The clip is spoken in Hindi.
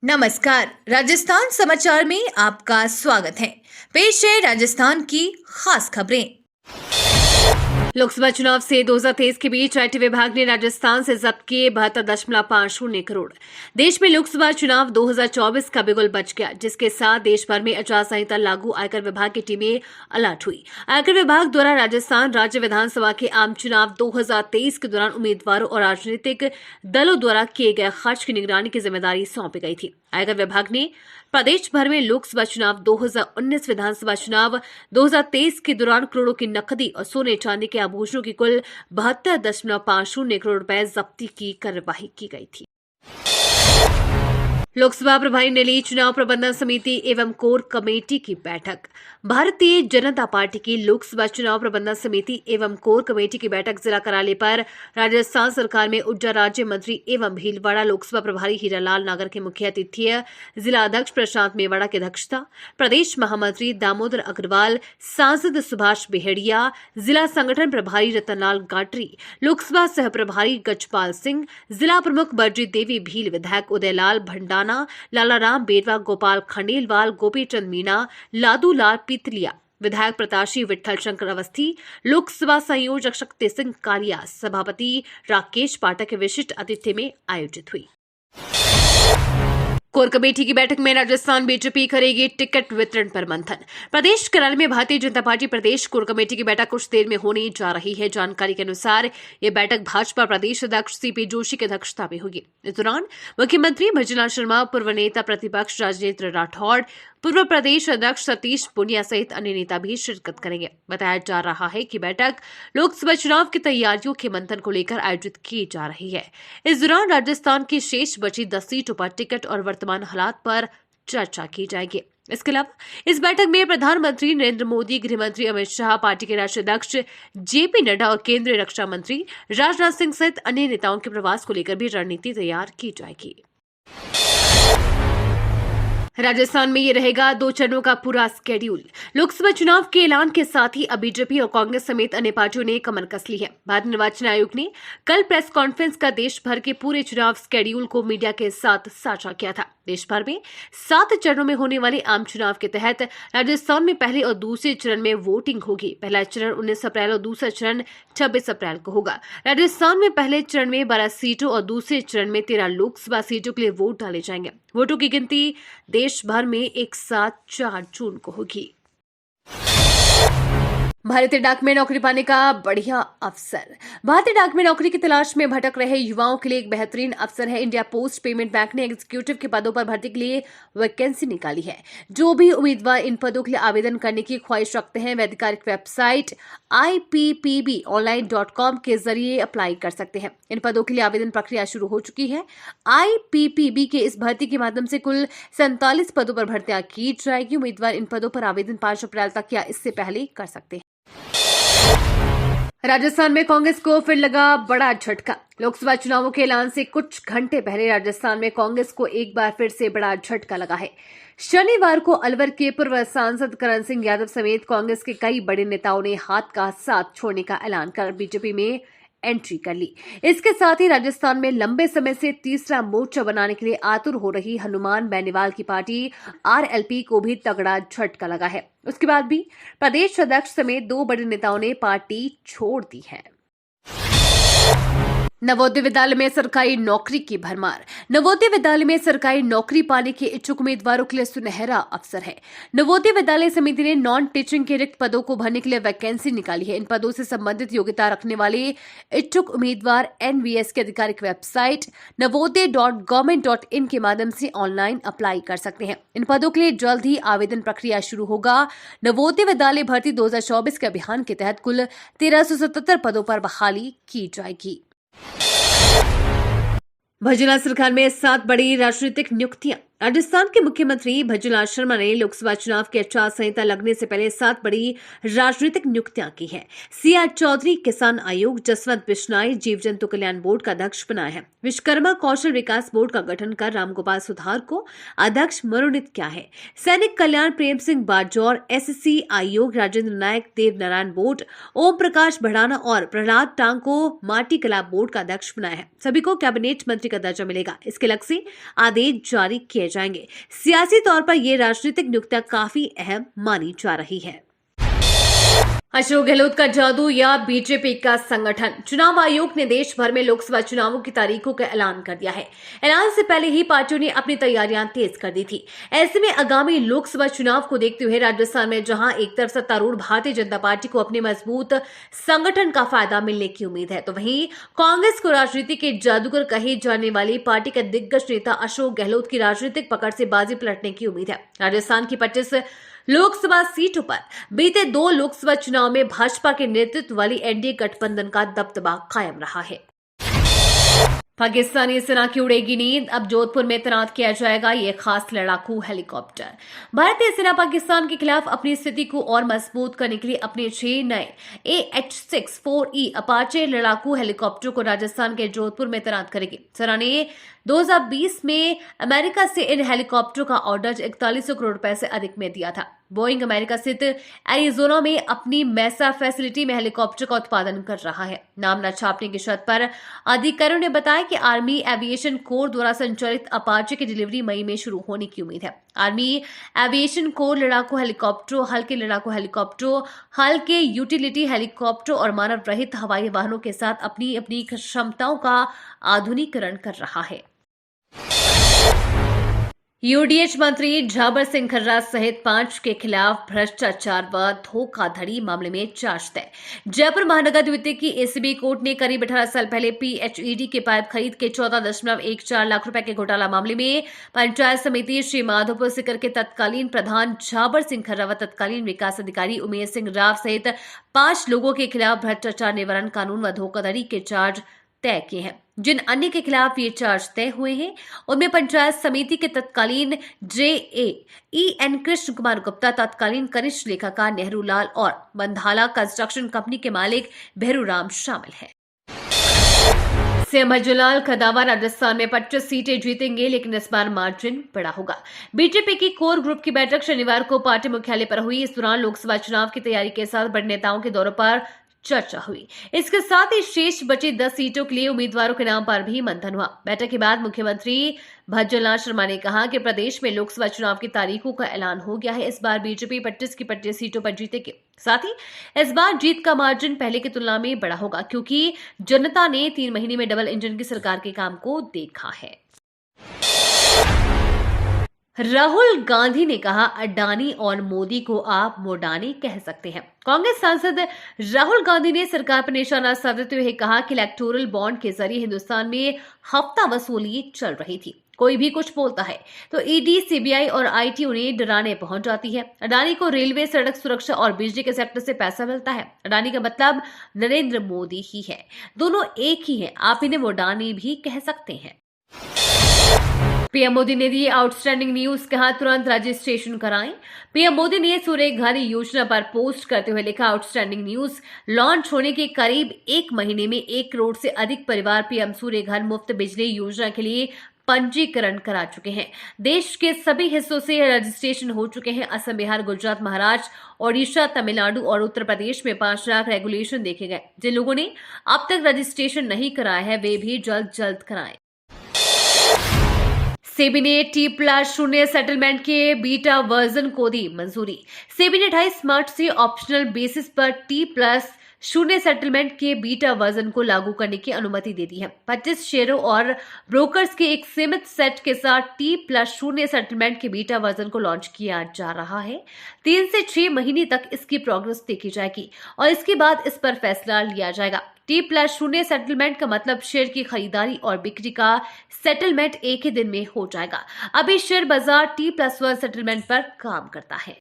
नमस्कार, राजस्थान समाचार में आपका स्वागत है। पेश है राजस्थान की खास खबरें। लोकसभा चुनाव से 2023 के बीच आईटी विभाग ने राजस्थान से जब्त किए 72.50 करोड़। देश में लोकसभा चुनाव 2024 का बिगुल बच गया, जिसके साथ देश भर में आचार संहिता लागू आयकर विभाग की टीमें अलर्ट हुई। आयकर विभाग द्वारा राजस्थान राज्य विधानसभा के आम चुनाव 2023 के दौरान उम्मीदवारों और राजनीतिक दलों द्वारा किए गए खर्च की निगरानी की जिम्मेदारी सौंपी गई थी। आयकर विभाग ने प्रदेश भर में लोकसभा चुनाव 2019, विधानसभा चुनाव 2023 के दौरान करोड़ों की नकदी और सोने चांदी के आभूषणों की कुल 72.50 करोड़ रुपए जब्ती की कार्यवाही की गई थी। लोकसभा प्रभारी ने ली चुनाव प्रबंधन समिति एवं कोर कमेटी की बैठक। भारतीय जनता पार्टी की लोकसभा चुनाव प्रबंधन समिति एवं कोर कमेटी की बैठक जिला कार्यालय पर राजस्थान सरकार में ऊर्जा राज्य मंत्री एवं भीलवाड़ा लोकसभा प्रभारी हीरालाल नागर के मुख्य अतिथि जिला अध्यक्ष प्रशांत मेवाड़ा की अध्यक्षता, प्रदेश महामंत्री दामोदर अग्रवाल, सांसद सुभाष बेहड़िया, जिला संगठन प्रभारी रतनलाल गाटरी, लोकसभा सह प्रभारी गजपाल सिंह, जिला प्रमुख बर्जी देवी भील, विधायक उदयलाल भंडाना, लालाराम बेरवा, गोपाल खंडेलवाल, गोपीचंद मीणा, लादूलाल पितलिया, विधायक प्रत्याशी विठल शंकर अवस्थी, लोकसभा संयोजक शक्ति सिंह कालिया, सभापति राकेश पाठक के विशिष्ट अतिथि में आयोजित हुई। कोर कमेटी की बैठक में राजस्थान बीजेपी करेगी टिकट वितरण पर मंथन। प्रदेश कार्यालय में भारतीय जनता पार्टी प्रदेश कोर कमेटी की बैठक कुछ देर में होने जा रही है। जानकारी के अनुसार ये बैठक भाजपा प्रदेश अध्यक्ष सीपी जोशी की अध्यक्षता में होगी। इस दौरान मुख्यमंत्री भजनलाल शर्मा, पूर्व नेता प्रतिपक्ष राजेंद्र राठौड़, पूर्व प्रदेश अध्यक्ष सतीश पुनिया सहित अन्य नेता भी शिरकत करेंगे। बताया जा रहा है कि बैठक लोकसभा चुनाव की तैयारियों के मंथन को लेकर आयोजित की जा रही है। इस दौरान राजस्थान की शेष बची 10 सीटों पर टिकट और वर्तमान हालात पर चर्चा की जाएगी। इसके अलावा इस बैठक में प्रधानमंत्री नरेंद्र मोदी, गृह मंत्री अमित शाह, पार्टी के राष्ट्रीय अध्यक्ष जेपी नड्डा और केंद्रीय रक्षा मंत्री राजनाथ सिंह सहित अन्य नेताओं के प्रवास को लेकर भी रणनीति तैयार की जाएगी। राजस्थान में ये रहेगा 2 चरणों का पूरा स्केड्यूल। लोकसभा चुनाव के ऐलान के साथ ही अब बीजेपी और कांग्रेस समेत अन्य पार्टियों ने कमर कस ली है। भारत निर्वाचन आयोग ने कल प्रेस कॉन्फ्रेंस का देश भर के पूरे चुनाव स्केड्यूल को मीडिया के साथ साझा किया था। देश भर में 7 चरणों में होने वाले आम चुनाव के तहत राजस्थान में पहले और दूसरे चरण में वोटिंग होगी। पहला चरण 19 अप्रैल और दूसरा चरण 26 अप्रैल को होगा। राजस्थान में पहले चरण में 12 सीटों और दूसरे चरण में 13 लोकसभा सीटों के लिए वोट डाले जाएंगे। वोटों की गिनती देश भर में एक साथ 4 जून को होगी। भारतीय डाक में नौकरी पाने का बढ़िया अवसर। भारतीय डाक में नौकरी की तलाश में भटक रहे युवाओं के लिए एक बेहतरीन अवसर है। इंडिया पोस्ट पेमेंट बैंक ने एग्जीक्यूटिव के पदों पर भर्ती के लिए वैकेंसी निकाली है। जो भी उम्मीदवार इन पदों के लिए आवेदन करने की ख्वाहिश रखते हैं, वे आधिकारिक वेबसाइट IPPBonline.com के जरिए अप्लाई कर सकते हैं। इन पदों के लिए आवेदन प्रक्रिया शुरू हो चुकी है। IPPB के इस भर्ती के माध्यम से कुल 47 पदों पर भर्तियां की जाएगी। उम्मीदवार इन पदों पर आवेदन 5 अप्रैल तक या इससे पहले कर सकते हैं। राजस्थान में कांग्रेस को फिर लगा बड़ा झटका। लोकसभा चुनावों के ऐलान से कुछ घंटे पहले राजस्थान में कांग्रेस को एक बार फिर से बड़ा झटका लगा है। शनिवार को अलवर के पूर्व सांसद करण सिंह यादव समेत कांग्रेस के कई बड़े नेताओं ने हाथ का साथ छोड़ने का ऐलान कर बीजेपी में एंट्री कर ली। इसके साथ ही राजस्थान में लंबे समय से तीसरा मोर्चा बनाने के लिए आतुर हो रही हनुमान बेनीवाल की पार्टी RLP को भी तगड़ा झटका लगा है। उसके बाद भी प्रदेश अध्यक्ष समेत 2 बड़े नेताओं ने पार्टी छोड़ दी है। नवोदय विद्यालय में सरकारी नौकरी की भरमार। नवोदय विद्यालय में सरकारी नौकरी पाने के इच्छुक उम्मीदवारों के लिए सुनहरा अवसर है। नवोदय विद्यालय समिति ने नॉन टीचिंग के रिक्त पदों को भरने के लिए वैकेंसी निकाली है। इन पदों से संबंधित योग्यता रखने वाले इच्छुक उम्मीदवार NVS की आधिकारिक वेबसाइट navodaya.government.in के माध्यम से ऑनलाइन अप्लाई कर सकते हैं। इन पदों के लिए जल्द ही आवेदन प्रक्रिया शुरू होगा। नवोदय विद्यालय भर्ती 2024 के अभियान के तहत कुल 1377 पदों पर बहाली की जाएगी। भजनलाल सरकार में 7 बड़ी राजनीतिक नियुक्तियां। राजस्थान के मुख्यमंत्री भजनलाल शर्मा ने लोकसभा चुनाव की आचार संहिता लगने से पहले 7 बड़ी राजनीतिक नियुक्तियां की हैं। CR चौधरी किसान आयोग, जसवंत बिश्नोई जीव जंतु कल्याण बोर्ड का अध्यक्ष बनाया है। विश्वकर्मा कौशल विकास बोर्ड का गठन कर रामगोपाल सुधार को अध्यक्ष मनोनीत किया है। सैनिक कल्याण प्रेम सिंह बाजौर, SC आयोग राजेंद्र नायक देव नारायण बोर्ड, ओम प्रकाश भड़ाना और प्रहलाद टांग को माटी कला बोर्ड का अध्यक्ष बनाया है। सभी को कैबिनेट मंत्री का दर्जा मिलेगा। इसके अलग से आदेश जारी किए किए जाएंगे। सियासी तौर पर ये राजनीतिक नियुक्तियां काफी अहम मानी जा रही है। अशोक गहलोत का जादू या बीजेपी का संगठन। चुनाव आयोग ने देश भर में लोकसभा चुनावों की तारीखों का ऐलान कर दिया है। ऐलान से पहले ही पार्टियों ने अपनी तैयारियां तेज कर दी थी। ऐसे में आगामी लोकसभा चुनाव को देखते हुए राजस्थान में जहां एक तरफ सत्तारूढ़ भारतीय जनता पार्टी को अपने मजबूत संगठन का फायदा मिलने की उम्मीद है, तो वहीं कांग्रेस को राजनीति के जादूगर कहे जाने वाली पार्टी के दिग्गज नेता अशोक गहलोत की राजनीतिक पकड़ से बाजी पलटने की उम्मीद है। राजस्थान की 25 लोकसभा सीटों पर बीते 2 लोकसभा चुनाव में भाजपा के नेतृत्व वाली एनडीए गठबंधन का दबदबा कायम रहा है। पाकिस्तानी सेना की उड़ेगी नींद, अब जोधपुर में तैनात किया जाएगा ये खास लड़ाकू हेलीकॉप्टर। भारतीय सेना पाकिस्तान के खिलाफ अपनी स्थिति को और मजबूत करने के लिए अपने 6 नए AH-64E अपाचे लड़ाकू हेलीकॉप्टर को राजस्थान के जोधपुर में तैनात करेगी। सेना ने 2020 में अमेरिका से इन हेलीकॉप्टरों का ऑर्डर 4100 करोड़ रुपए से अधिक में दिया था। बोइंग अमेरिका स्थित एरिजोना में अपनी मैसा फैसिलिटी में हेलीकॉप्टर का उत्पादन कर रहा है। नाम न छापने की शर्त पर अधिकारियों ने बताया कि आर्मी एविएशन कोर द्वारा संचालित अपाचे की डिलीवरी मई में शुरू होने की उम्मीद है। आर्मी एविएशन कोर लड़ाकू हेलीकॉप्टरों, हल्के लड़ाकू हेलीकॉप्टरों, हल्के यूटिलिटी हेलीकॉप्टर और मानव रहित हवाई वाहनों के साथ अपनी अपनी क्षमताओं का आधुनिकीकरण कर रहा है। यूडीएच मंत्री झाबर सिंह खर्रा सहित 5 के खिलाफ भ्रष्टाचार व धोखाधड़ी मामले में चार्ज तय। जयपुर महानगर द्वितीय की एसीबी कोर्ट ने करीब 18 साल पहले पीएचईडी के पाइप खरीद के 14.14 लाख रुपए के घोटाला मामले में पंचायत समिति श्री माधोपुर सिकर के तत्कालीन प्रधान झाबर सिंह खर्रा व तत्कालीन विकास अधिकारी उमेश सिंह राव सहित 5 लोगों के खिलाफ भ्रष्टाचार निवारण कानून व धोखाधड़ी के चार्ज तय किए हैं। जिन अन्य के खिलाफ ये चार्ज तय हुए हैं उनमें पंचायत समिति के तत्कालीन JAEN कृष्ण कुमार गुप्ता, तत्कालीन कनिष्ठ लेखाकार नेहरू लाल और बंधाला कंस्ट्रक्शन कंपनी के मालिक भैरू राम शामिल हैं। सीएम भजनलाल का दावा, राजस्थान में 25 सीटें जीतेंगे लेकिन इस बार मार्जिन बड़ा होगा। बीजेपी की कोर ग्रुप की बैठक शनिवार को पार्टी मुख्यालय पर हुई। इस दौरान लोकसभा चुनाव की तैयारी के साथ बड़े नेताओं के दौरों पर चर्चा हुई। इसके साथ ही शेष बची 10 सीटों के लिए उम्मीदवारों के नाम पर भी मंथन हुआ। बैठक के बाद मुख्यमंत्री भज्जनलाल शर्मा ने कहा कि प्रदेश में लोकसभा चुनाव की तारीखों का ऐलान हो गया है। इस बार बीजेपी 25 की 25 सीटों पर जीतेगी। साथ ही इस बार जीत का मार्जिन पहले की तुलना में बड़ा होगा क्योंकि जनता ने 3 महीने में डबल इंजन की सरकार के काम को देखा है। राहुल गांधी ने कहा, अडानी और मोदी को आप मोडानी कह सकते हैं। कांग्रेस सांसद राहुल गांधी ने सरकार पर निशाना साधते हुए कहा कि इलेक्टोरल बॉन्ड के जरिए हिंदुस्तान में हफ्ता वसूली चल रही थी। कोई भी कुछ बोलता है तो ईडी, सीबीआई और आईटी उन्हें डराने पहुंच जाती है। अडानी को रेलवे, सड़क सुरक्षा और बिजली के सेक्टर से पैसा मिलता है। अडानी का मतलब नरेंद्र मोदी ही है। दोनों एक ही हैं, आप इन्हें मोडानी भी कह सकते हैं। पीएम मोदी ने दी आउटस्टैंडिंग न्यूज, कहा तुरंत रजिस्ट्रेशन कराएं। पीएम मोदी ने सूर्य घर योजना पर पोस्ट करते हुए लिखा, आउटस्टैंडिंग न्यूज लॉन्च होने के करीब 1 महीने में 1 करोड़ से अधिक परिवार पीएम सूर्य घर मुफ्त बिजली योजना के लिए पंजीकरण करा चुके हैं। देश के सभी हिस्सों से रजिस्ट्रेशन हो चुके हैं। असम, बिहार, गुजरात, महाराष्ट्र, ओडिशा, तमिलनाडु और उत्तर प्रदेश में 5 लाख रेगुलेशन देखे गए। जिन लोगों ने अब तक रजिस्ट्रेशन नहीं कराया है वे भी जल्द कराएं। सेबी ने T+0 सेटलमेंट के बीटा वर्जन को दी मंजूरी। सेबी ने 28 मार्च से ऑप्शनल बेसिस पर T+0 सेटलमेंट के बीटा वर्जन को लागू करने की अनुमति दे दी है। 25 शेयरों और ब्रोकर्स के एक सीमित सेट के साथ T+0 सेटलमेंट के बीटा वर्जन को लॉन्च किया जा रहा है। 3 से 6 महीने तक इसकी प्रोग्रेस देखी जाएगी और इसके बाद इस पर फैसला लिया जाएगा। T+0 सेटलमेंट का मतलब शेयर की खरीदारी और बिक्री का सेटलमेंट एक ही दिन में हो जाएगा। अभी शेयर बाजार T+1 सेटलमेंट पर काम करता है।